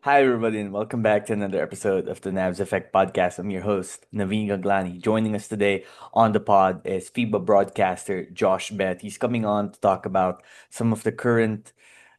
Hi, everybody, and welcome back to another episode of the Navs Effect podcast. I'm your host, Naveen Gaglani. Joining us today on the pod is FIBA broadcaster Josh Bett. He's coming on to talk about some of the current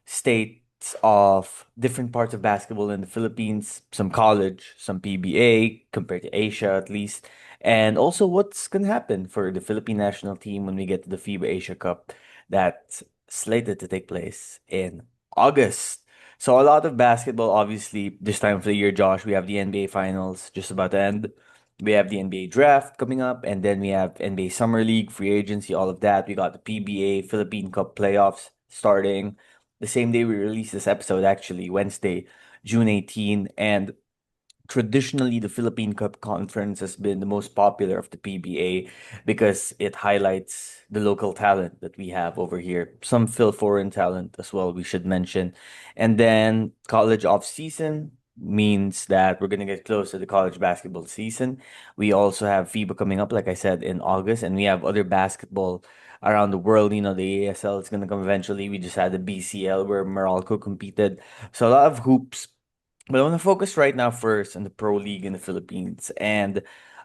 states of different parts of basketball in the Philippines, some college, some PBA compared to Asia at least, and also what's going to happen for the Philippine national team when we get to the FIBA Asia Cup that's slated to take place in August. So a lot of basketball, obviously, this time of the year, Josh. We have the NBA Finals just about to end. We have the NBA Draft coming up, and then we have NBA Summer League, free agency, all of that. We got the PBA Philippine Cup playoffs starting the same day we release this episode, actually, Wednesday, June 18. And traditionally the Philippine Cup Conference has been the most popular of the PBA because it highlights the local talent that we have over here. Some foreign talent as well, we should mention. And then college off season means that we're going to get close to the college basketball season. We also have FIBA coming up, like I said, in August, and we have other basketball around the world. The ASL is going to come eventually. We just had the BCL where Morocco competed. So a lot of hoops, but I want to focus right now first on the Pro League in the Philippines. And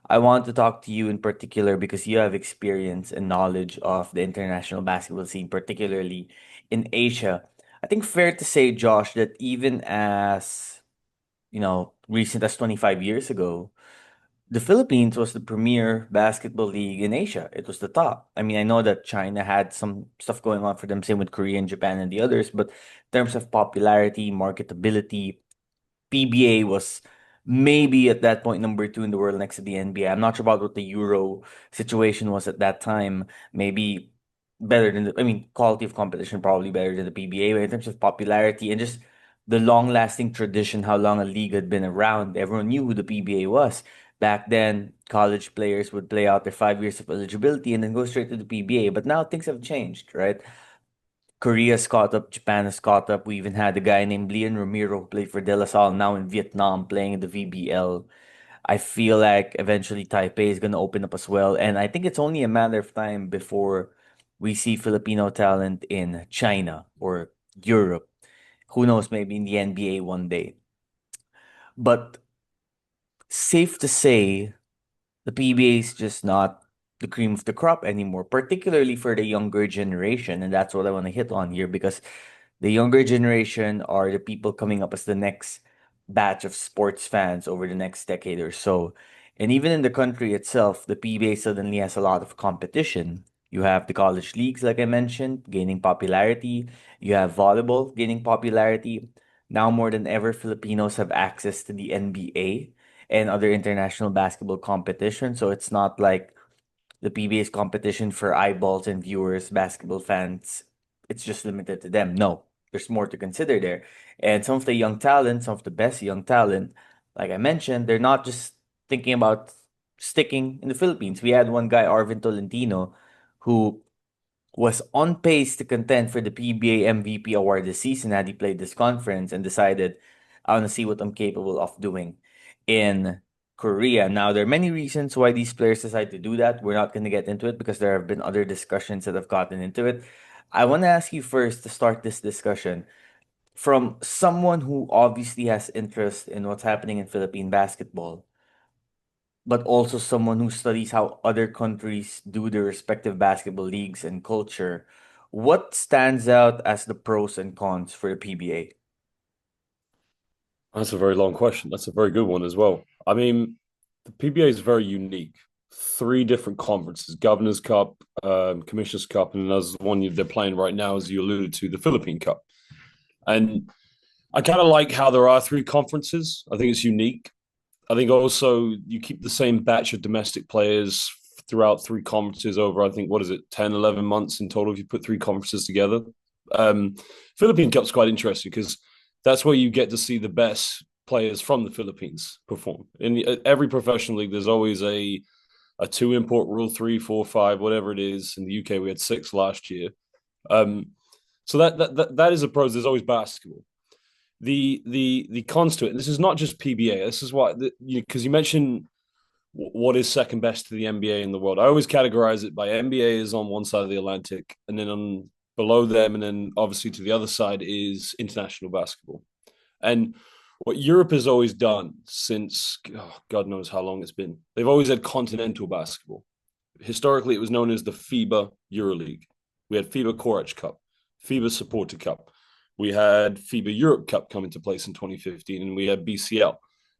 I want to talk to you in particular because you have experience and knowledge of the international basketball scene, particularly in Asia. I think fair to say, Josh, that even as, recent as 25 years ago, the Philippines was the premier basketball league in Asia. It was the top. I mean, I know that China had some stuff going on for them, same with Korea and Japan and the others, but in terms of popularity, marketability, PBA was maybe at that point number two in the world next to the NBA. I'm not sure about what the Euro situation was at that time. Maybe better than quality of competition probably better than the PBA, but in terms of popularity and just the long-lasting tradition, how long a league had been around, everyone knew who the PBA was. Back then, college players would play out their 5 years of eligibility and then go straight to the PBA. But now things have changed, right? Korea's caught up, Japan has caught up. We even had a guy named Leon Ramiro who played for De La Salle now in Vietnam playing in the VBL. I feel like eventually Taipei is going to open up as well. And I think it's only a matter of time before we see Filipino talent in China or Europe. Who knows, maybe in the NBA one day. But safe to say, the PBA is just not the cream of the crop anymore, particularly for the younger generation. And that's what I want to hit on here because the younger generation are the people coming up as the next batch of sports fans over the next decade or so. And even in the country itself, the PBA suddenly has a lot of competition. You have the college leagues, like I mentioned, gaining popularity. You have volleyball gaining popularity. Now more than ever, Filipinos have access to the NBA and other international basketball competition. So it's not like the PBA's competition for eyeballs and viewers, basketball fans, it's just limited to them. No, there's more to consider there. And some of the young talent, some of the best young talent, like I mentioned, they're not just thinking about sticking in the Philippines. We had one guy, Arvin Tolentino, who was on pace to contend for the PBA MVP award this season had he played this conference and decided, I want to see what I'm capable of doing in Korea. Now, there are many reasons why these players decide to do that. We're not going to get into it because there have been other discussions that have gotten into it. I want to ask you first to start this discussion from someone who obviously has interest in what's happening in Philippine basketball, but also someone who studies how other countries do their respective basketball leagues and culture. What stands out as the pros and cons for the PBA? That's a very long question. That's a very good one as well. I mean, the PBA is very unique. Three different conferences: Governors Cup, Commissioners Cup, and there's one they're playing right now, as you alluded to, the Philippine Cup. And I kind of like how there are three conferences. I think it's unique. I think also you keep the same batch of domestic players throughout three conferences over, I think, what is it, 10, 11 months in total if you put three conferences together. Um, Philippine Cup's quite interesting because that's where you get to see the best players from the Philippines perform. In every professional league, there's always a two import rule, three, four, five, whatever it is. In the UK, we had six last year. Um, so that is a pros. There's always basketball. The cons to it. And this is not just PBA. This is what because you mentioned what is second best to the NBA in the world. I always categorize it by NBA is on one side of the Atlantic, and then on below them, and then obviously to the other side is international basketball. And what Europe has always done since God knows how long it's been. They've always had continental basketball. Historically, it was known as the FIBA EuroLeague. We had FIBA Courage Cup, FIBA Supporter Cup. We had FIBA Europe Cup come into place in 2015, and we had BCL.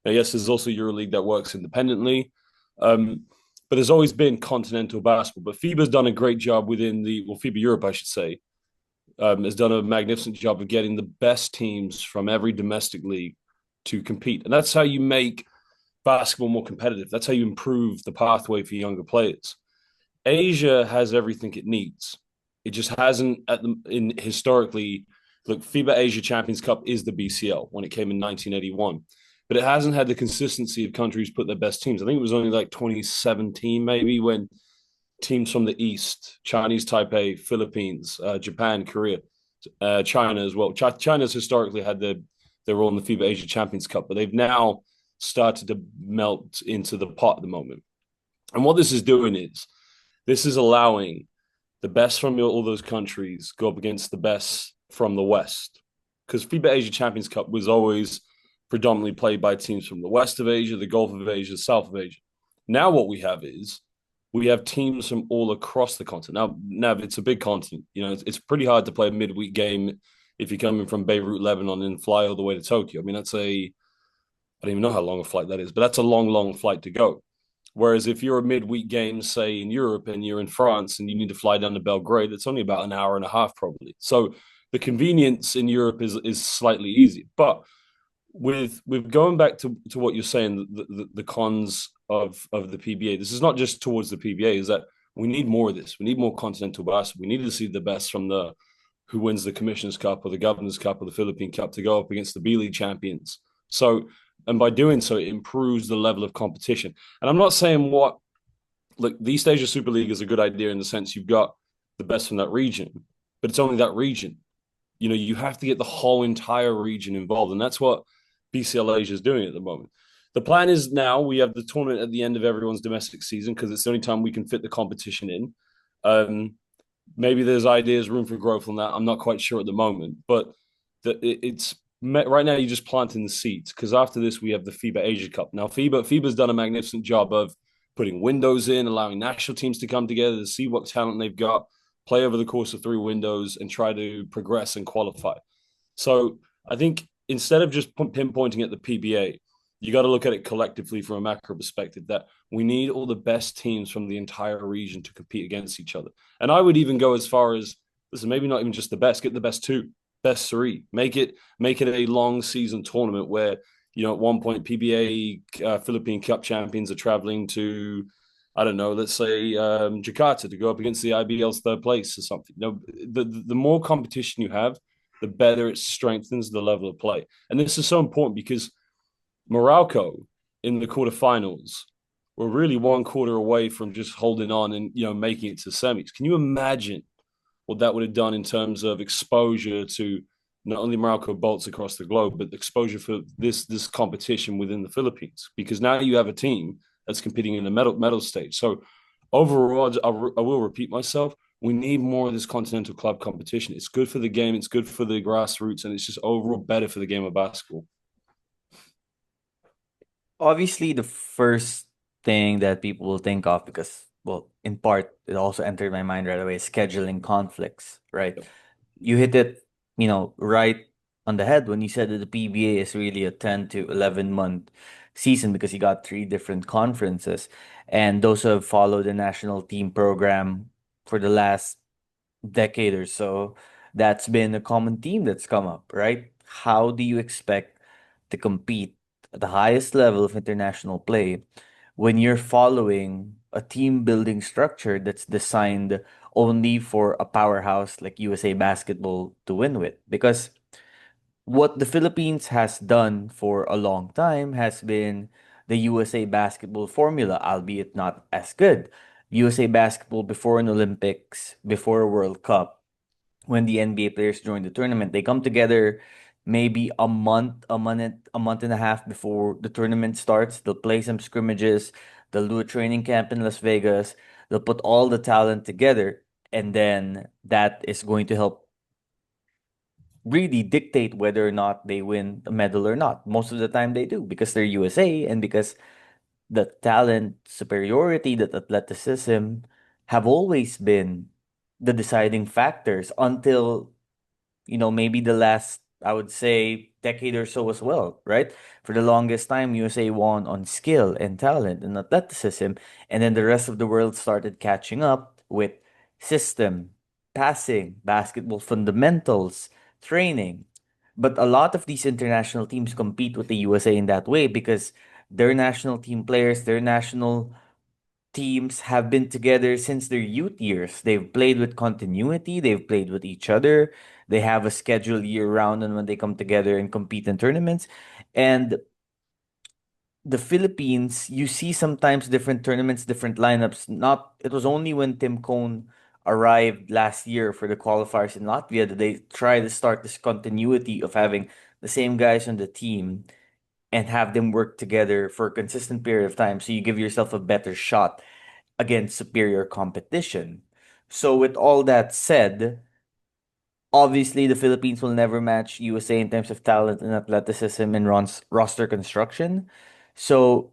Now, yes, there's also EuroLeague that works independently, but there's always been continental basketball. But FIBA's done a great job within FIBA Europe, I should say, has done a magnificent job of getting the best teams from every domestic league to compete. And that's how you make basketball more competitive. That's how you improve the pathway for younger players. Asia has everything it needs. It just hasn't in historically. Look, FIBA Asia Champions Cup is the BCL when it came in 1981, but it hasn't had the consistency of countries put their best teams. I think it was only like 2017 maybe when teams from the East, Chinese Taipei, Philippines, Japan, Korea, China as well. China's historically had their role in the FIBA Asia Champions Cup, but they've now started to melt into the pot at the moment. And what this is doing is this is allowing the best from all those countries go up against the best from the West. Because FIBA Asia Champions Cup was always predominantly played by teams from the West of Asia, the Gulf of Asia, South of Asia. Now what we have is we have teams from all across the continent. Now it's a big continent. You know, it's pretty hard to play a midweek game if you're coming from Beirut, Lebanon, and fly all the way to Tokyo. I mean, I don't even know how long a flight that is, but that's a long, long flight to go. Whereas if you're a midweek game, say in Europe, and you're in France and you need to fly down to Belgrade, it's only about an hour and a half probably. So the convenience in Europe is slightly easier. But with going back to what you're saying, the cons of the PBA, this is not just towards the PBA, is that we need more of this. We need more continental basketball. We need to see the best from the who wins the Commissioners Cup or the Governors Cup or the Philippine Cup to go up against the B League champions. So, and by doing so, it improves the level of competition. And I'm not saying look, the East Asia Super League is a good idea in the sense you've got the best from that region, but it's only that region. You know, you have to get the whole entire region involved, and that's what BCL Asia is doing at the moment. The plan is now we have the tournament at the end of everyone's domestic season because it's the only time we can fit the competition in. Maybe there's ideas, room for growth on that. I'm not quite sure at the moment, but it's right now you're just planting the seeds because after this we have the FIBA Asia Cup. Now FIBA's done a magnificent job of putting windows in, allowing national teams to come together to see what talent they've got, play over the course of 3 windows, and try to progress and qualify. So I think instead of just pinpointing at the PBA, you got to look at it collectively from a macro perspective that we need all the best teams from the entire region to compete against each other. And I would even go as far as, listen, maybe not even just the best, get the best two, best three, make it a long season tournament where, you know, at one point PBA Philippine Cup champions are traveling to, I don't know, let's say Jakarta to go up against the IBL's third place or something. You know, the more competition you have, the better it strengthens the level of play. And this is so important because Morocco in the quarterfinals were really one quarter away from just holding on and, you know, making it to semis. Can you imagine what that would have done in terms of exposure to not only Morocco bolts across the globe, but exposure for this competition within the Philippines? Because now you have a team that's competing in the medal stage. So overall, I will repeat myself. We need more of this continental club competition. It's good for the game. It's good for the grassroots, and it's just overall better for the game of basketball. Obviously, the first thing that people will think of, because, well, in part, it also entered my mind right away, is scheduling conflicts, right? Yep. You hit it, right on the head when you said that the PBA is really a 10 to 11-month season because you got three different conferences. And those who have followed the national team program for the last decade or so, that's been a common theme that's come up, right? How do you expect to compete at the highest level of international play when you're following a team building structure that's designed only for a powerhouse like USA Basketball to win with? Because what the Philippines has done for a long time has been the USA Basketball formula, albeit not as good. USA Basketball before an Olympics, before a World Cup, when the NBA players join the tournament, they come together maybe a month and a half before the tournament starts. They'll play some scrimmages, they'll do a training camp in Las Vegas, they'll put all the talent together, and then that is going to help really dictate whether or not they win a medal or not. Most of the time they do because they're USA and because the talent superiority, that athleticism have always been the deciding factors until maybe the last, I would say, decade or so as well, right? For the longest time, USA won on skill and talent and athleticism, and then the rest of the world started catching up with system, passing, basketball fundamentals, training. But a lot of these international teams compete with the USA in that way because their national team players, their national teams have been together since their youth years. They've played with continuity, they've played with each other, they have a schedule year round and when they come together and compete in tournaments. And the Philippines, you see sometimes different tournaments, different lineups. Not it was only when Tim Cone arrived last year for the qualifiers in Latvia that they try to start this continuity of having the same guys on the team and have them work together for a consistent period of time so you give yourself a better shot against superior competition. So, with all that said, obviously the Philippines will never match USA in terms of talent and athleticism and roster construction. So,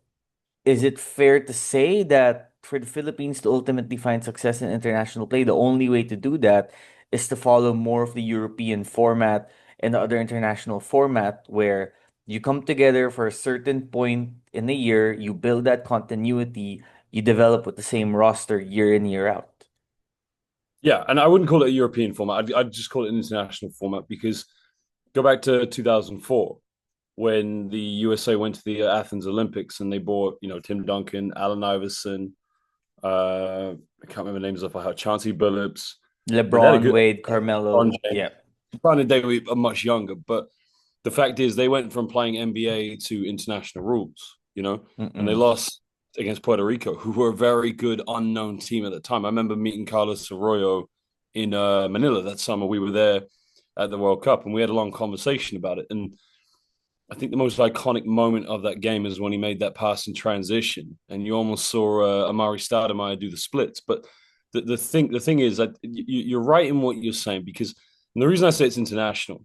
is it fair to say that for the Philippines to ultimately find success in international play, the only way to do that is to follow more of the European format and the other international format where you come together for a certain point in the year, you build that continuity, you develop with the same roster year in, year out? Yeah, and I wouldn't call it a European format. I'd just call it an international format because go back to 2004 when the USA went to the Athens Olympics and they brought, Tim Duncan, Allen Iverson, I can't remember names off by heart, Chauncey Billups. They had a LeBron, good Wade, LeBron Carmelo. James. Yeah. Granted, they were much younger, but the fact is they went from playing NBA to international rules, and they Mm-mm. lost against Puerto Rico, who were a very good unknown team at the time. I remember meeting Carlos Arroyo in Manila that summer. We were there at the World Cup, and we had a long conversation about it. And I think the most iconic moment of that game is when he made that pass in transition, and you almost saw Amari Stoudemire do the splits. But the thing is that you're right in what you're saying because and the reason I say it's international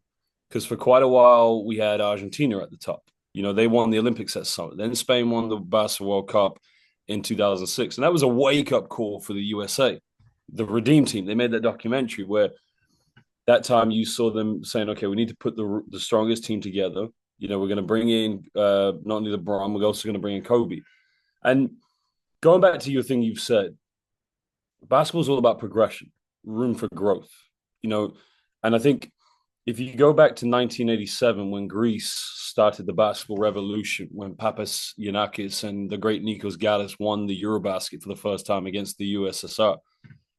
because for quite a while we had Argentina at the top. They won the Olympics that summer. Then Spain won the Basketball World Cup in 2006, and that was a wake up call for the USA, the Redeem team. They made that documentary where that time you saw them saying, okay, we need to put the strongest team together. We're going to bring in not only LeBron, we're also going to bring in Kobe. And going back to your thing you've said, basketball is all about progression, room for growth. You know, and I think if you go back to 1987 when Greece started the basketball revolution, when Papas Giannakis and the great Nikos Gilas won the Eurobasket for the first time against the USSR,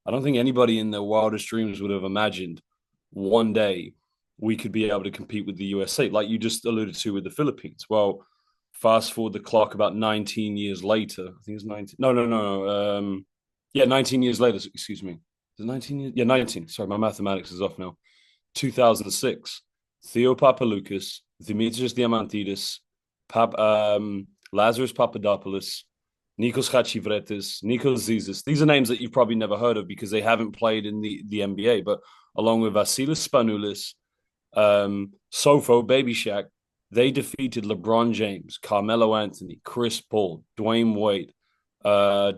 I don't think anybody in their wildest dreams would have imagined one day we could be able to compete with the USA, like you just alluded to with the Philippines. Well, fast forward the clock about 19 years later. I think it's 19. No, no, no, no. Yeah, 19 years later. Excuse me. Is it 19 years? Yeah, 19. Sorry, my mathematics is off now. 2006. Theo Papaloukas, Dimitris Diamantidis, Lazarus Papadopoulos, Nikos Chatchivretis, Nikos Zizis. These are names that you've probably never heard of because they haven't played in the NBA. But along with Vasilis Spanoulis, Sofo, Baby Shaq, they defeated LeBron James, Carmelo Anthony, Chris Paul, Dwayne Wade,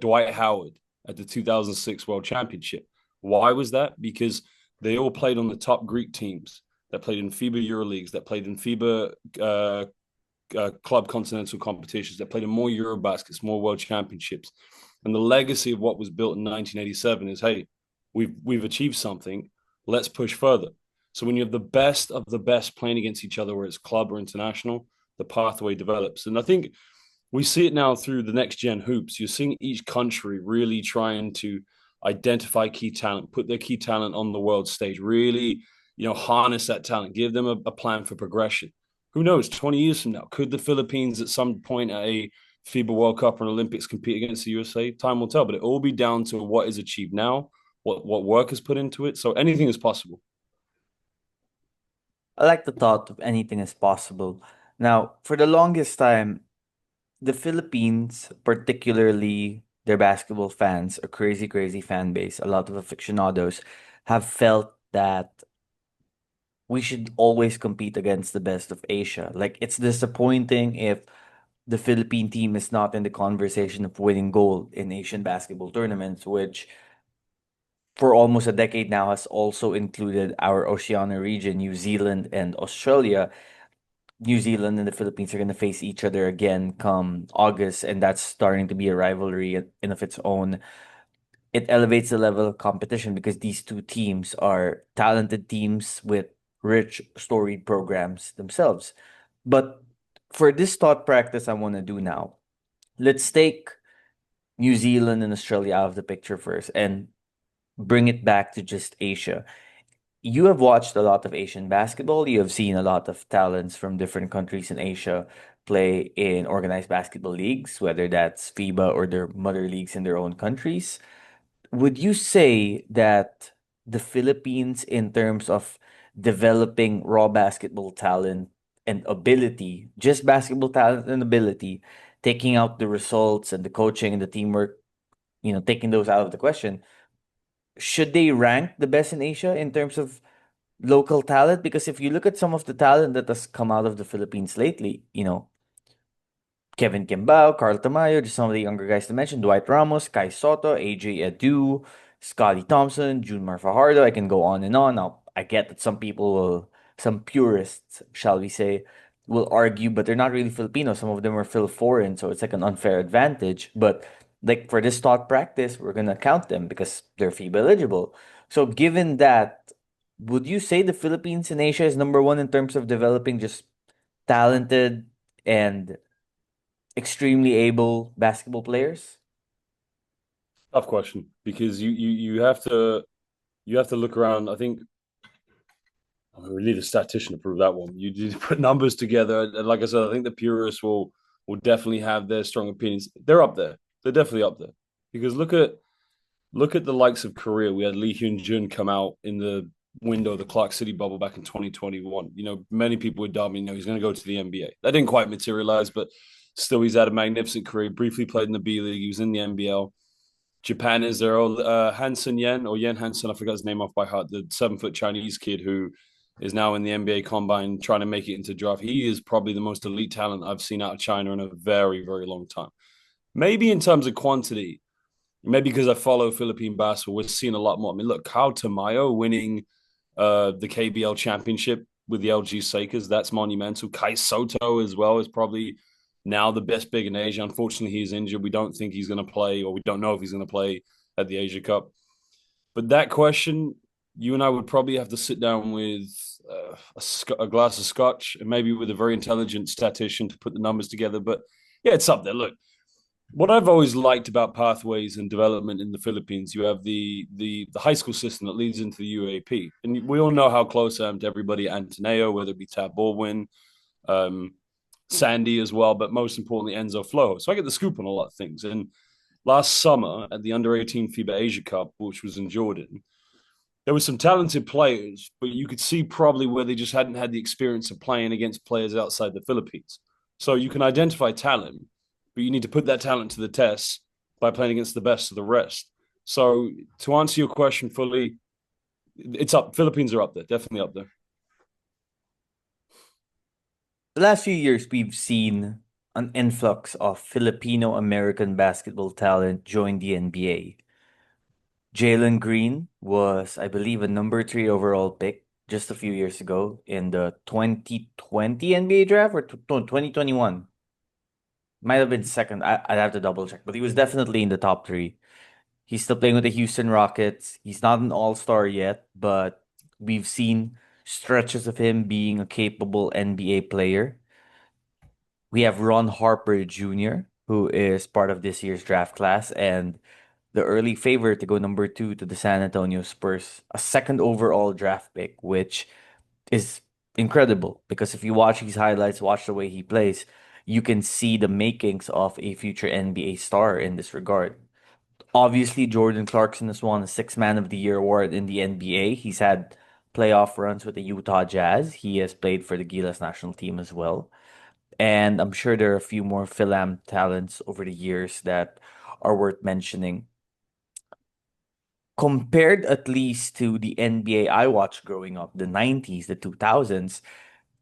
Dwight Howard at the 2006 World Championship. Why was that? Because they all played on the top Greek teams that played in FIBA EuroLeagues, that played in FIBA club continental competitions, that played in more Eurobaskets, more World Championships. And the legacy of what was built in 1987 is, hey, we've achieved something. Let's push further. So when you have the best of the best playing against each other, where it's club or international, the pathway develops. And I think we see it now through the next gen hoops. You're seeing each country really trying to identify key talent, put their key talent on the world stage, really, harness that talent, give them a plan for progression. Who knows, 20 years from now, could the Philippines at some point at a FIBA World Cup or an Olympics compete against the USA? Time will tell, but it all be down to what is achieved now, what work is put into it. So anything is possible. I like the thought of anything is possible. Now, for the longest time, the Philippines, particularly their basketball fans, a crazy, crazy fan base, a lot of aficionados, have felt that we should always compete against the best of Asia. Like, it's disappointing if the Philippine team is not in the conversation of winning gold in Asian basketball tournaments, which for almost a decade now has also included our Oceania region, New Zealand and Australia. New Zealand and the Philippines are going to face each other again come August, and that's starting to be a rivalry in of its own. It elevates the level of competition because these two teams are talented teams with rich, storied programs themselves. But for this thought practice I want to do now, let's take New Zealand and Australia out of the picture first and bring it back to just Asia. You have watched a lot of Asian basketball. You have seen a lot of talents from different countries in Asia play in organized basketball leagues, whether that's FIBA or their mother leagues in their own countries. Would you say that the Philippines, in terms of developing raw basketball talent and ability, just basketball talent and ability, taking out the results and the coaching and the teamwork, taking those out of the question, should they rank the best in Asia in terms of local talent? Because if you look at some of the talent that has come out of the Philippines lately, Kevin Kimbao, Carl Tamayo, just some of the younger guys to mention, Dwight Ramos, Kaisoto, AJ Edu, Scotty Thompson, Junmar Fajardo. I can go on and on. Now, I get that some purists, shall we say, will argue, but they're not really Filipino. Some of them are Phil foreign, so it's like an unfair advantage. But like for this thought practice, we're gonna count them because they're FIBA eligible. So given that, would you say the Philippines in Asia is number one in terms of developing just talented and extremely able basketball players? Tough question because you have to look around. I think we need a statistician to prove that one. You need to put numbers together, and like I said, I think the purists will definitely have their strong opinions. They're up there. They're definitely up there because look at the likes of Korea. We had Lee Hyun Jun come out in the window of the Clark City bubble back in 2021. Many people were doubting, he's going to go to the NBA. That didn't quite materialize, but still, he's had a magnificent career. Briefly played in the B League. He was in the NBL. Japan is there. Hansen Yen or Yen Hansen, I forgot his name off by heart, the 7 foot Chinese kid who is now in the NBA combine trying to make it into draft. He is probably the most elite talent I've seen out of China in a very, very long time. Maybe in terms of quantity, maybe because I follow Philippine basketball, we're seeing a lot more. I mean, look, Kyle Tamayo winning the KBL championship with the LG Sakers, that's monumental. Kai Soto as well is probably now the best big in Asia. Unfortunately, he's injured. We don't think he's going to play, or we don't know if he's going to play at the Asia Cup. But that question, you and I would probably have to sit down with a glass of scotch and maybe with a very intelligent statistician to put the numbers together. But yeah, it's up there. Look, what I've always liked about pathways and development in the Philippines, you have the high school system that leads into the UAP, and we all know how close I am to everybody at Antoneo, whether it be Tab Baldwin, um, Sandy as well, but most importantly Enzo Flo. So I get the scoop on a lot of things. And last summer at the Under 18 FIBA Asia Cup, which was in Jordan, there were some talented players, but you could see probably where they just hadn't had the experience of playing against players outside the Philippines. So you can identify talent, but you need to put that talent to the test by playing against the best of the rest. So to answer your question fully, it's up. Philippines are up there, definitely up there. The last few years, we've seen an influx of Filipino American basketball talent join the NBA. Jalen Green was, I believe, a number three overall pick just a few years ago in the 2020 NBA draft or 2021. Might have been second. I'd have to double check, but he was definitely in the top three. He's still playing with the Houston Rockets. He's not an all-star yet, but we've seen stretches of him being a capable NBA player. We have Ron Harper Jr., who is part of this year's draft class and the early favorite to go number two to the San Antonio Spurs, a second overall draft pick, which is incredible because if you watch his highlights, watch the way he plays, you can see the makings of a future NBA star in this regard. Obviously, Jordan Clarkson has won a Six Man of the Year award in the NBA. He's had playoff runs with the Utah Jazz. He has played for the Gilas national team as well. And I'm sure there are a few more Philam talents over the years that are worth mentioning. compared at least to the NBA I watched growing up, the 90s, the 2000s,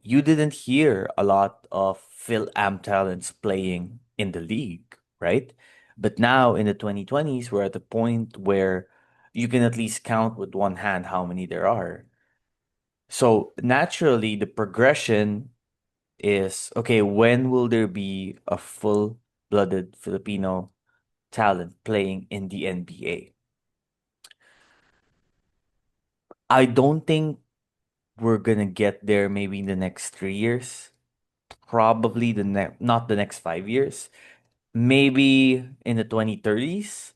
you didn't hear a lot of Phil Am talents playing in the league, right? But now in the 2020s, we're at the point where you can at least count with one hand how many there are. So naturally, the progression is okay, when will there be a full-blooded Filipino talent playing in the NBA? I don't think we're gonna get there maybe in the next 3 years. Probably not the next 5 years. Maybe in the 2030s.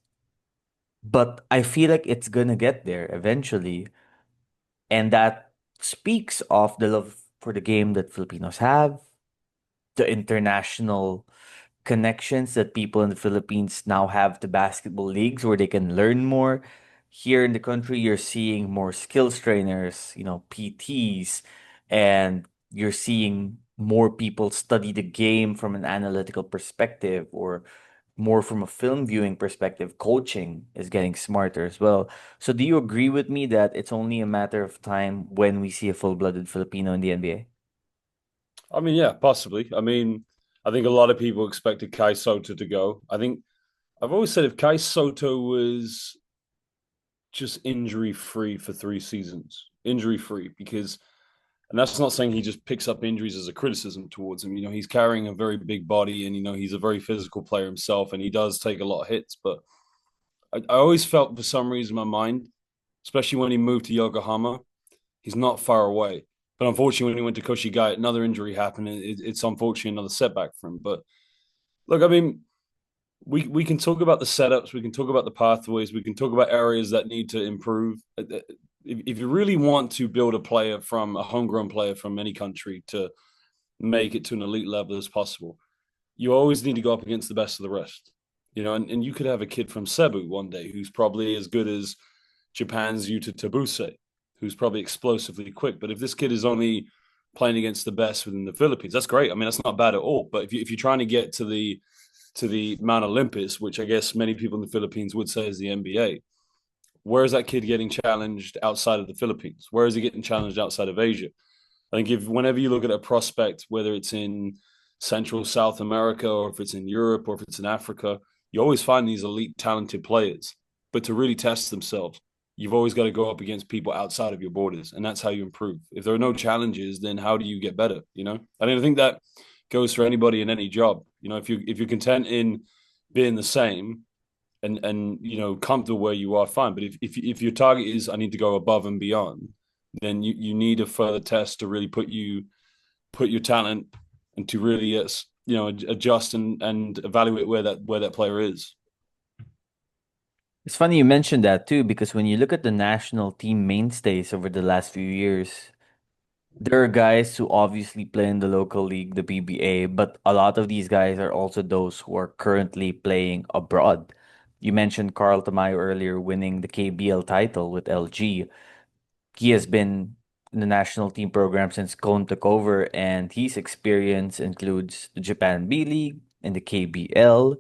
But I feel like it's gonna get there eventually. And that speaks of the love for the game that Filipinos have, the international connections that people in the Philippines now have to basketball leagues where they can learn more. Here in the country, you're seeing more skills trainers, PTs, and you're seeing more people study the game from an analytical perspective or more from a film viewing perspective. Coaching is getting smarter as well. So, do you agree with me that it's only a matter of time when we see a full-blooded Filipino in the NBA? I mean, yeah, possibly. I mean, I think a lot of people expected Kaisoto to go. I think I've always said if Kaisoto was just injury free for 3 seasons, injury free, because, and that's not saying he just picks up injuries as a criticism towards him. He's carrying a very big body and, he's a very physical player himself and he does take a lot of hits. But I always felt for some reason in my mind, especially when he moved to Yokohama, he's not far away. But unfortunately, when he went to Koshigai, another injury happened. It's unfortunately another setback for him. But look, I mean, we can talk about the setups, we can talk about the pathways, we can talk about areas that need to improve. If you really want to build a homegrown player from any country to make it to an elite level as possible, you always need to go up against the best of the rest. And you could have a kid from Cebu one day who's probably as good as Japan's Yuta Tabuse, who's probably explosively quick. But if this kid is only playing against the best within the Philippines, that's great. I mean, that's not bad at all. But if you're trying to get to the Mount Olympus, which I guess many people in the Philippines would say is the NBA, where is that kid getting challenged outside of the Philippines? Where is he getting challenged outside of Asia? I think if whenever you look at a prospect, whether it's in Central South America or if it's in Europe or if it's in Africa, you always find these elite talented players. But to really test themselves, you've always got to go up against people outside of your borders, and that's how you improve. If there are no challenges, then how do you get better? And I think that goes for anybody in any job. If you're content in being the same and comfortable where you are, fine. But if your target is I need to go above and beyond, then you need a further test to really put your talent and to really adjust and evaluate where that player is. It's funny you mentioned that too, because when you look at the national team mainstays over the last few years, there are guys who obviously play in the local league, the PBA, but a lot of these guys are also those who are currently playing abroad. You mentioned Carl Tamayo earlier winning the KBL title with LG. He has been in the national team program since Cone took over, and his experience includes the Japan B League and the KBL,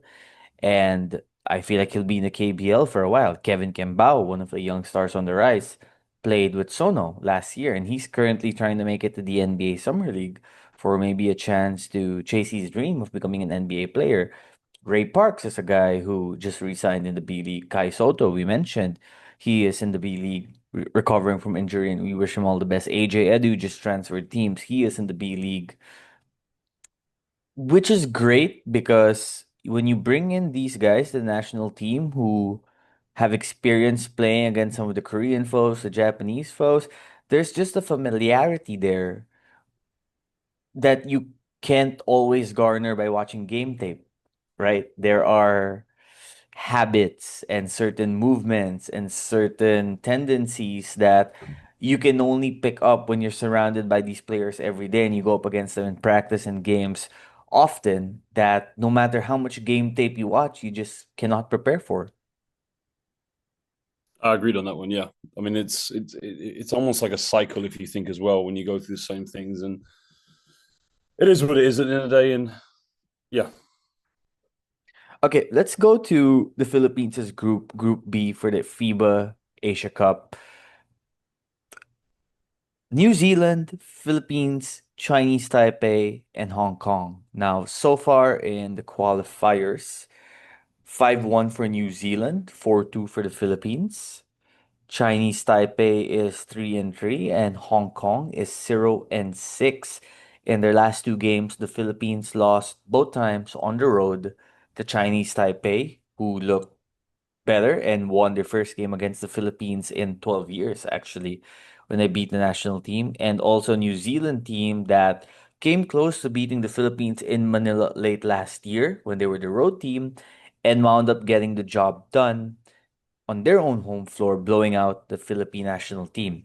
and I feel like he'll be in the KBL for a while. Kevin Kembao, one of the young stars on the rise, played with Sono last year, and he's currently trying to make it to the NBA Summer League for maybe a chance to chase his dream of becoming an NBA player. Ray Parks is a guy who just re-signed in the B League. Kai Soto, we mentioned, he is in the B League recovering from injury, and we wish him all the best. AJ Edu just transferred teams. He is in the B League, which is great because when you bring in these guys, the national team who have experience playing against some of the Korean foes, the Japanese foes, there's just a familiarity there that you can't always garner by watching game tape, right? There are habits and certain movements and certain tendencies that you can only pick up when you're surrounded by these players every day and you go up against them in practice and games often, that no matter how much game tape you watch, you just cannot prepare for. I agreed on that one. Yeah, I mean it's almost like a cycle if you think as well when you go through the same things, and it is what it is at the end of the day. And yeah, Okay, let's go to the Philippines' group B for the FIBA Asia Cup. New Zealand, Philippines, Chinese Taipei, and Hong Kong. Now, so far in the qualifiers, 5-1 for New Zealand, 4-2 for the Philippines. Chinese Taipei is 3-3, and Hong Kong is 0-6. In their last two games, the Philippines lost both times on the road to Chinese Taipei, who looked better and won their first game against the Philippines in 12 years, actually, when they beat the national team. And also New Zealand team that came close to beating the Philippines in Manila late last year when they were the road team and wound up getting the job done on their own home floor, blowing out the Philippine national team.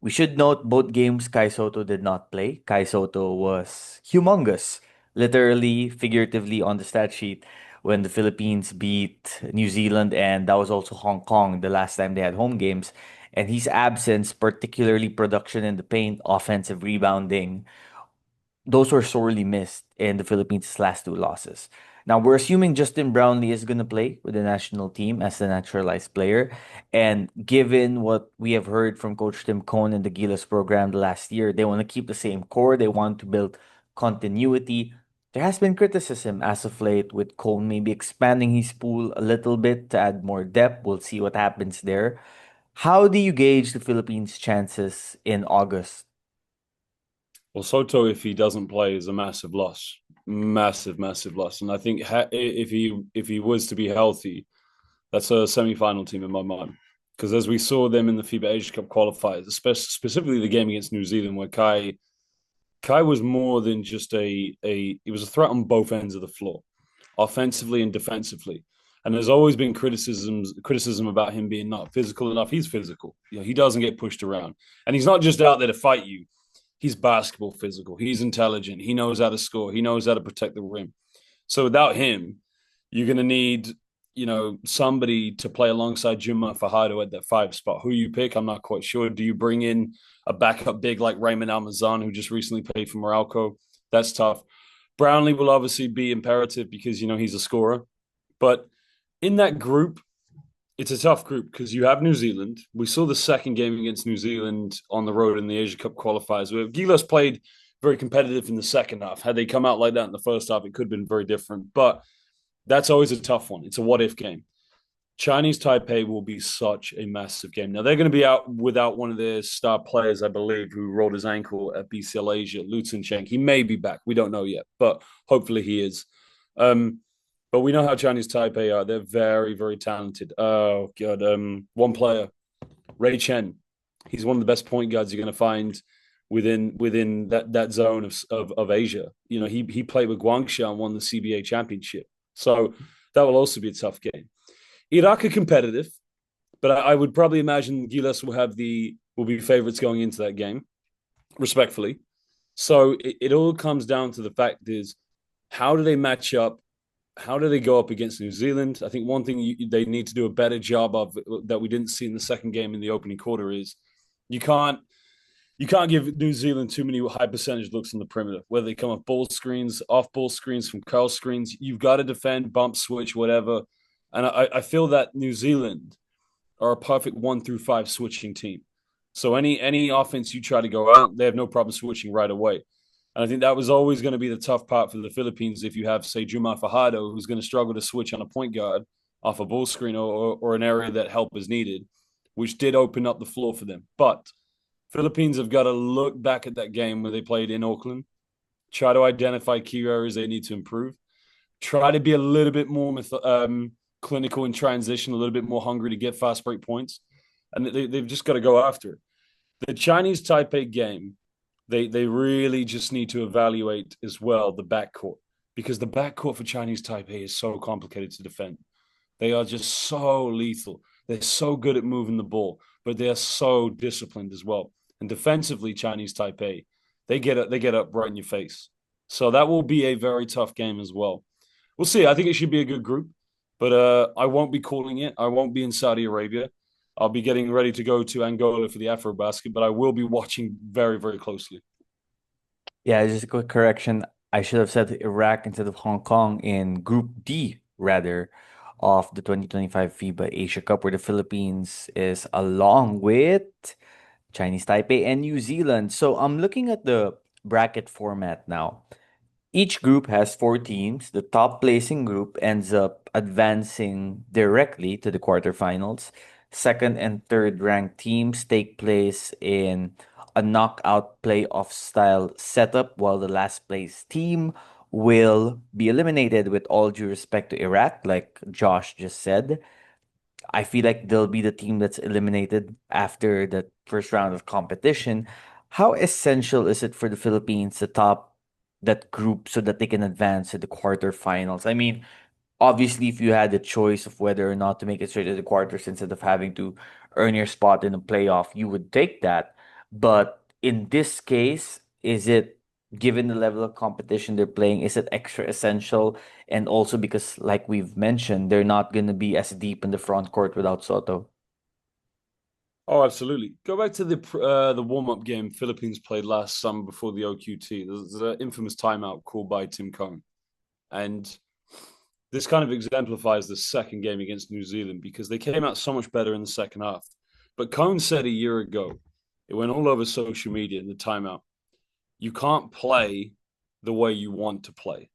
We should note both games Kaisoto did not play. Kaisoto was humongous, literally, figuratively on the stat sheet when the Philippines beat New Zealand, and that was also Hong Kong the last time they had home games. And his absence, particularly production in the paint, offensive rebounding, those were sorely missed in the Philippines' last two losses. Now, we're assuming Justin Brownley is going to play with the national team as the naturalized player. And given what we have heard from Coach Tim Cohn in the Gilas program the last year, they want to keep the same core. They want to build continuity. There has been criticism as of late with Cohn maybe expanding his pool a little bit to add more depth. We'll see what happens there. How do you gauge the Philippines' chances in August? Well, Soto, if he doesn't play, is a massive loss, massive, massive loss. And I think if he was to be healthy, that's a semi-final team in my mind. Because as we saw them in the FIBA Asia Cup qualifiers, specifically the game against New Zealand, where Kai was more than just he was a threat on both ends of the floor, offensively and defensively. And there's always been criticism about him being not physical enough. He's physical. He doesn't get pushed around. And he's not just out there to fight you. He's basketball physical. He's intelligent. He knows how to score. He knows how to protect the rim. So without him, you're going to need, somebody to play alongside Juma Fajardo at that five spot. Who you pick, I'm not quite sure. Do you bring in a backup big like Raymond Almazan, who just recently played for Morocco? That's tough. Brownley will obviously be imperative because, he's a scorer. But in that group, it's a tough group because you have New Zealand. We saw the second game against New Zealand on the road in the Asia Cup qualifiers, where Gilas played very competitive in the second half. Had they come out like that in the first half, it could have been very different. But that's always a tough one. It's a what if game. Chinese Taipei will be such a massive game. Now, they're going to be out without one of their star players, I believe, who rolled his ankle at BCL Asia, Lu Cheng. He may be back. We don't know yet, but hopefully he is. But we know how Chinese Taipei are. They're very, very talented. Oh, God. One player, Ray Chen. He's one of the best point guards you're going to find within that zone of Asia. He played with Guangxia and won the CBA championship. So that will also be a tough game. Iraq are competitive, but I would probably imagine Gilas will be favorites going into that game, respectfully. So it all comes down to the fact is, how do they match up? How do they go up against New Zealand? I think one thing they need to do a better job of that we didn't see in the second game in the opening quarter is you can't give New Zealand too many high percentage looks on the perimeter, whether they come off ball screens from curl screens. You've got to defend, bump switch, whatever. And I feel that New Zealand are a perfect 1-5 switching team. So any offense you try to go out, they have no problem switching right away. And I think that was always going to be the tough part for the Philippines if you have, say, Juma Fajardo, who's going to struggle to switch on a point guard off a ball screen or an area that help is needed, which did open up the floor for them. But Philippines have got to look back at that game where they played in Auckland, try to identify key areas they need to improve, try to be a little bit more clinical in transition, a little bit more hungry to get fast break points, and they've just got to go after it. The Chinese Taipei game, they really just need to evaluate as well the backcourt, because the backcourt for Chinese Taipei is so complicated to defend. They are just so lethal. They're so good at moving the ball, but they are so disciplined as well. And defensively, Chinese Taipei, they get up right in your face. So that will be a very tough game as well. We'll see. I think it should be a good group, but I won't be calling it. I won't be in Saudi Arabia. I'll be getting ready to go to Angola for the AfroBasket, but I will be watching very, very closely. Yeah, just a quick correction. I should have said Iraq instead of Hong Kong in Group D, rather. of the 2025 FIBA Asia Cup, where the Philippines is along with Chinese Taipei and New Zealand. So I'm looking at the bracket format now. Each group has four teams. The top placing group ends up advancing directly to the quarterfinals. Second and third ranked teams take place in a knockout playoff style setup, while the last place team will be eliminated with all due respect to Iraq, like Josh just said. I feel like they'll be the team that's eliminated after the first round of competition. How essential is it for the Philippines to top that group so that they can advance to the quarterfinals? I mean, obviously, if you had the choice of whether or not to make it straight to the quarters instead of having to earn your spot in the playoff, you would take that. But in this case, is it, given the level of competition they're playing, is it extra essential? And also because, like we've mentioned, they're not going to be as deep in the front court without Soto. Oh, absolutely. Go back to the warm up game Philippines played last summer before the OQT. There's an infamous timeout called by Tim Cohn, and this kind of exemplifies the second game against New Zealand because they came out so much better in the second half. But Cohn said a year ago, it went all over social media in the timeout. You can't play the way you want to play.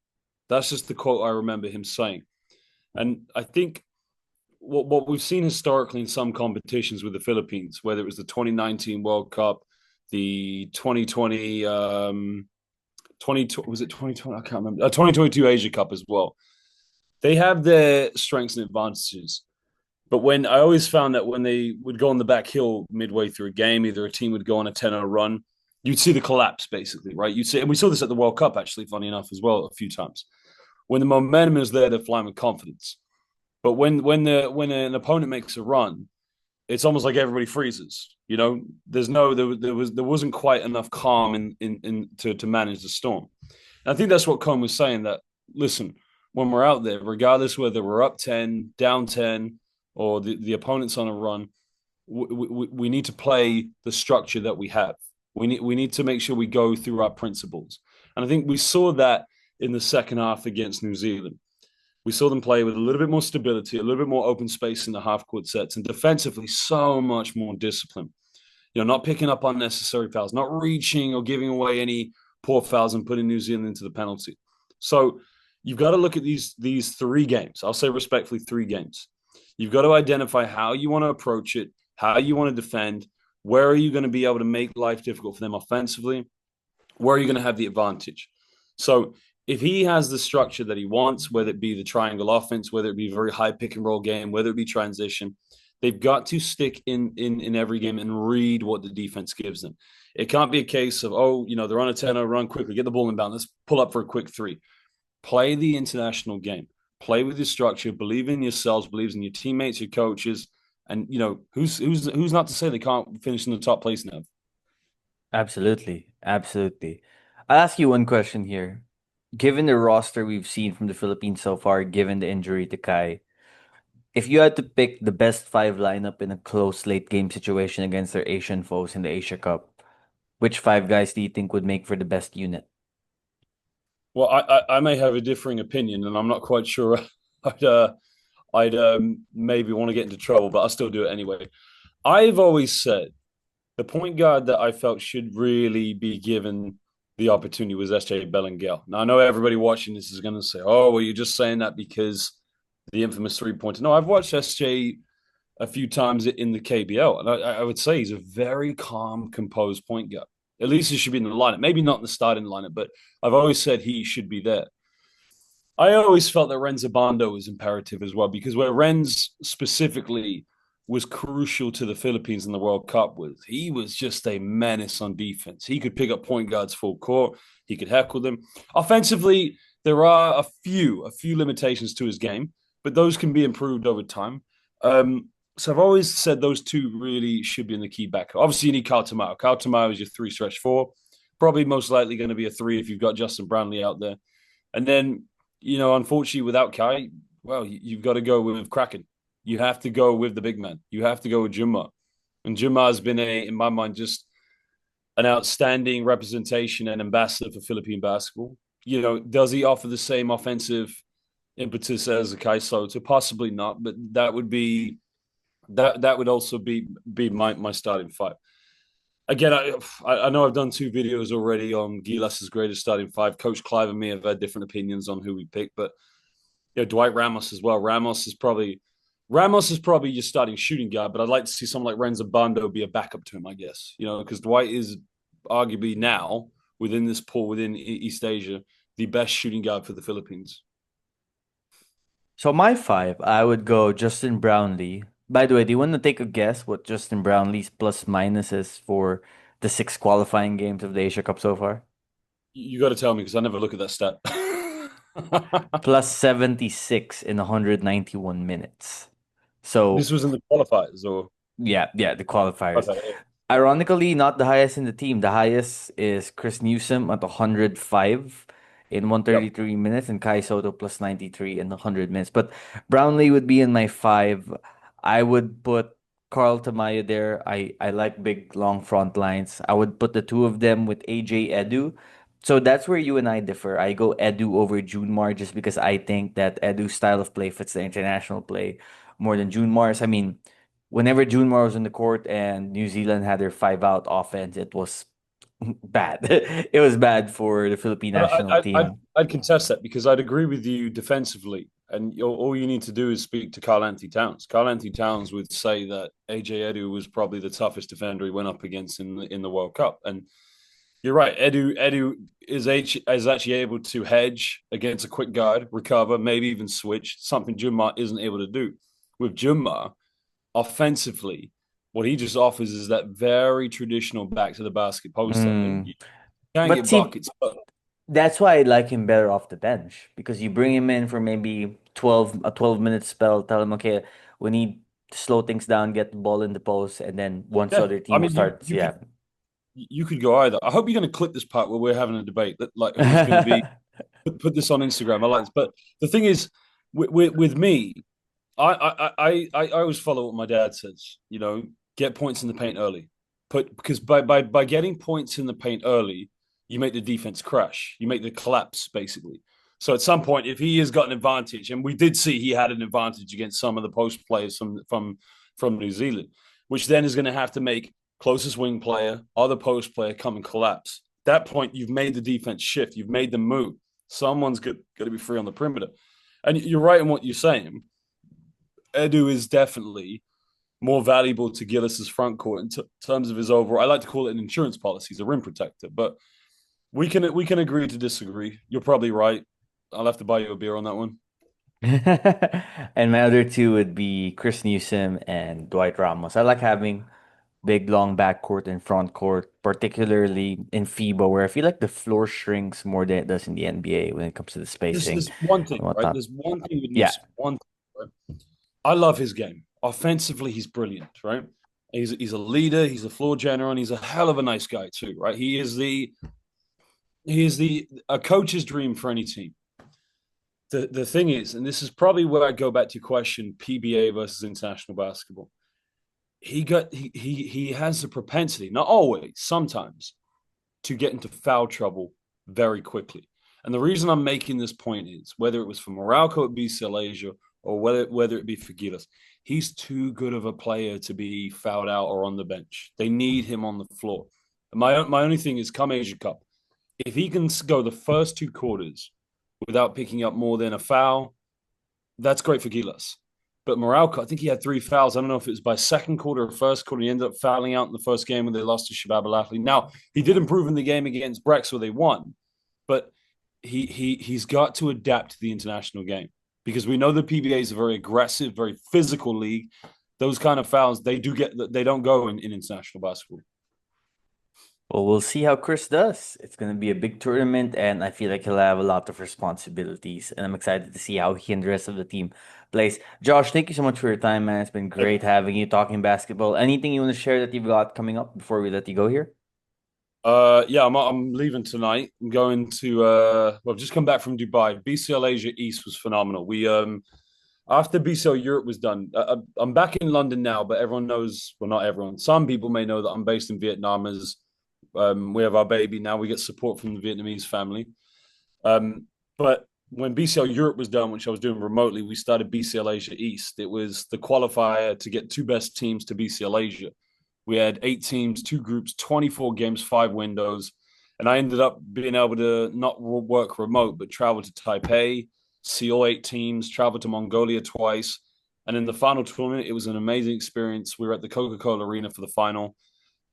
That's just the quote I remember him saying. And I think what we've seen historically in some competitions with the Philippines, whether it was the 2019 World Cup, the 2020 20 was it 2020? I can't remember. 2022 Asia Cup as well. They have their strengths and advantages. But when I always found that when they would go on the back hill midway through a game, either a team would go on a 10-0 run, you'd see the collapse basically, right? You'd see, and we saw this at the World Cup actually, funny enough, as well, a few times. When the momentum is there, they're flying with confidence. But when an opponent makes a run, it's almost like everybody freezes. You know, there wasn't quite enough calm in to manage the storm. And I think that's what Cohn was saying. That listen, when we're out there, regardless whether we're up 10, down 10, or the opponent's on a run, we need to play the structure that we have. We need to make sure we go through our principles. And I think we saw that in the second half against New Zealand. We saw them play with a little bit more stability, a little bit more open space in the half court sets, and defensively, so much more discipline. You know, not picking up unnecessary fouls, not reaching or giving away any poor fouls and putting New Zealand into the penalty. So you've got to look at these three games. I'll say respectfully, three games. You've got to identify how you want to approach it, how you want to defend, where are you going to be able to make life difficult for them offensively, where are you going to have the advantage. So if he has the structure that he wants, whether it be the triangle offense, whether it be a very high pick and roll game, whether it be transition, they've got to stick in every game and read what the defense gives them. It can't be a case of, oh, you know, they're on a 10-0 run quickly, get the ball inbound, let's pull up for a quick three. Play the international game. Play with your structure, believe in yourselves, believe in your teammates, your coaches, and you know, who's not to say they can't finish in the top place now. Absolutely. Absolutely. I'll ask you one question here. Given the roster we've seen from the Philippines so far, given the injury to Kai, if you had to pick the best five lineup in a close late game situation against their Asian foes in the Asia Cup, which five guys do you think would make for the best unit? Well, I may have a differing opinion, and I'm not quite sure. I'd maybe want to get into trouble, but I'll still do it anyway. I've always said the point guard that I felt should really be given the opportunity was SJ Bellinger. Now I know everybody watching this is going to say, "Oh, well, you're just saying that because the infamous 3 pointer." No, I've watched SJ a few times in the KBL, and I would say he's a very calm, composed point guard. At least he should be in the lineup. Maybe not in the starting lineup, but I've always said he should be there. I always felt that Renzo Bando was imperative as well because where Renz specifically was crucial to the Philippines in the World Cup was he was just a menace on defense. He could pick up point guards full court. He could heckle them. Offensively, there are a few limitations to his game, but those can be improved over time. So I've always said those two really should be in the key back. Obviously, you need Kyle Tamao. Kyle Tamao is your three stretch four. Probably most likely going to be a three if you've got Justin Brownley out there. And then, you know, unfortunately, without Kai, well, you've got to go with Kraken. You have to go with the big man. You have to go with Juma. And Juma has been in my mind, just an outstanding representation and ambassador for Philippine basketball. You know, does he offer the same offensive impetus as a Kaisotos, possibly not, but that would also be my starting five. Again, I know I've done two videos already on Gilas's greatest starting five. Coach Clive and me have had different opinions on who we pick, but Dwight Ramos as well. Ramos is probably your starting shooting guard, but I'd like to see someone like Renzo Bando be a backup to him, I guess. Because Dwight is arguably now within this pool within East Asia the best shooting guard for the Philippines. So my five, I would go Justin Brownlee. By the way, do you want to take a guess what Justin Brownlee's plus minus is for the six qualifying games of the Asia Cup so far? You got to tell me because I never look at that stat. Plus 76 in 191 minutes. So This was in the qualifiers, or yeah, the qualifiers. okay, Ironically, not the highest in the team. The highest is Chris Newsom at 105 in yep. 133 minutes, and Kai Soto plus 93 in 100 minutes. But Brownlee would be in my five. I would put Carl Tamayo there. I like big, long front lines. I would put the two of them with AJ Edu. So that's where you and I differ. I go Edu over Junmar just because I think that Edu's style of play fits the international play more than Junmar's. I mean, whenever Junmar was on the court and New Zealand had their five out offense, it was bad. It was bad for the Philippine national team. I'd contest that because I'd agree with you defensively, and all you need to do is speak to Carl Anthony Towns. Carl Anthony Towns would say that AJ Edu was probably the toughest defender he went up against in the World Cup, and you're right. Edu is actually able to hedge against a quick guard, recover, maybe even switch, something Junmar isn't able to do. With Junmar, offensively, what he just offers is that very traditional back to the basket post up, and Mm. you can But get see, buckets. But that's why I like him better off the bench because you bring him in for maybe 12 minute spell, tell him, okay, we need to slow things down, get the ball in the post, and then once yeah, other I team mean, starts, yeah. you could go either. I hope you're going to clip this part where we're having a debate that like who's going to be put this on Instagram. I like this, but the thing is, with me, I always follow what my dad says. Get points in the paint early. Because by getting points in the paint early, you make the defense crash. You make the collapse basically. So at some point, if he has got an advantage, and we did see he had an advantage against some of the post players from New Zealand, which then is going to have to make closest wing player, other post player come and collapse. At that point, you've made the defense shift. You've made them move. Someone's got to be free on the perimeter. And you're right in what you're saying. Edu is definitely more valuable to Gilas's front court in terms of his overall. I like to call it an insurance policy. He's a rim protector, but we can agree to disagree. You're probably right. I'll have to buy you a beer on that one. And my other two would be Chris Newsom and Dwight Ramos. I like having big, long backcourt and front court, particularly in FIBA, where I feel like the floor shrinks more than it does in the NBA when it comes to the There's spacing there's one and thing, right? whatnot. There's one thing with Yeah. Newsom. One thing, right? I love his game. Offensively, he's brilliant, right? He's a leader. He's a floor general, and he's a hell of a nice guy too, right? He is the a coach's dream for any team. The thing is, and this is probably where I go back to your question: PBA versus international basketball. He has the propensity, not always, sometimes, to get into foul trouble very quickly. And the reason I'm making this point is whether it was for Morocco at BCL Asia or whether it be for Gilas, he's too good of a player to be fouled out or on the bench. They need him on the floor. My only thing is come Asia Cup, if he can go the first two quarters without picking up more than a foul, that's great for Gilas. But Morocco, I think he had three fouls. I don't know if it was by second quarter or first quarter. He ended up fouling out in the first game when they lost to Shabab Al Ahly. Now, he did improve in the game against Brex where they won, but he's got to adapt to the international game because we know the PBA is a very aggressive, very physical league. Those kind of fouls, they don't go in international basketball. Well, we'll see how Chris does. It's going to be a big tournament, and I feel like he'll have a lot of responsibilities. And I'm excited to see how he and the rest of the team plays. Josh, thank you so much for your time, man. It's been great having you talking basketball. Anything you want to share that you've got coming up before we let you go here? Yeah, I'm leaving tonight. I'm going to I've just come back from Dubai. BCL Asia East was phenomenal. We after BCL Europe was done, I'm back in London now, but everyone knows, well, not everyone. Some people may know that I'm based in Vietnam as we have our baby now. We get support from the Vietnamese family. But when BCL Europe was done, which I was doing remotely, we started BCL Asia East. It was the qualifier to get two best teams to BCL Asia. We had 8 teams, 2 groups, 24 games, 5 windows. And I ended up being able to not work remote, but travel to Taipei, see all 8 teams, travel to Mongolia twice. And in the final tournament, it was an amazing experience. We were at the Coca-Cola Arena for the final.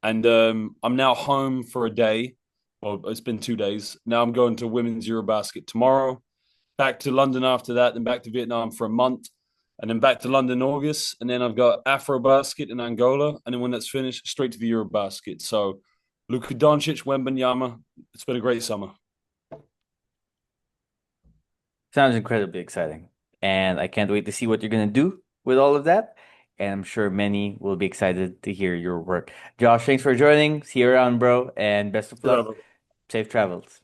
And I'm now home for a day. Well, it's been 2 days. Now I'm going to women's Eurobasket tomorrow, back to London after that, then back to Vietnam for a month, and then back to London in August. And then I've got Afrobasket in Angola. And then when that's finished, straight to the Eurobasket. So Luka Doncic, Wembanyama. It's been a great summer. Sounds incredibly exciting. And I can't wait to see what you're going to do with all of that. And I'm sure many will be excited to hear your work. Josh, thanks for joining. See you around, bro. And best of luck. Safe travels.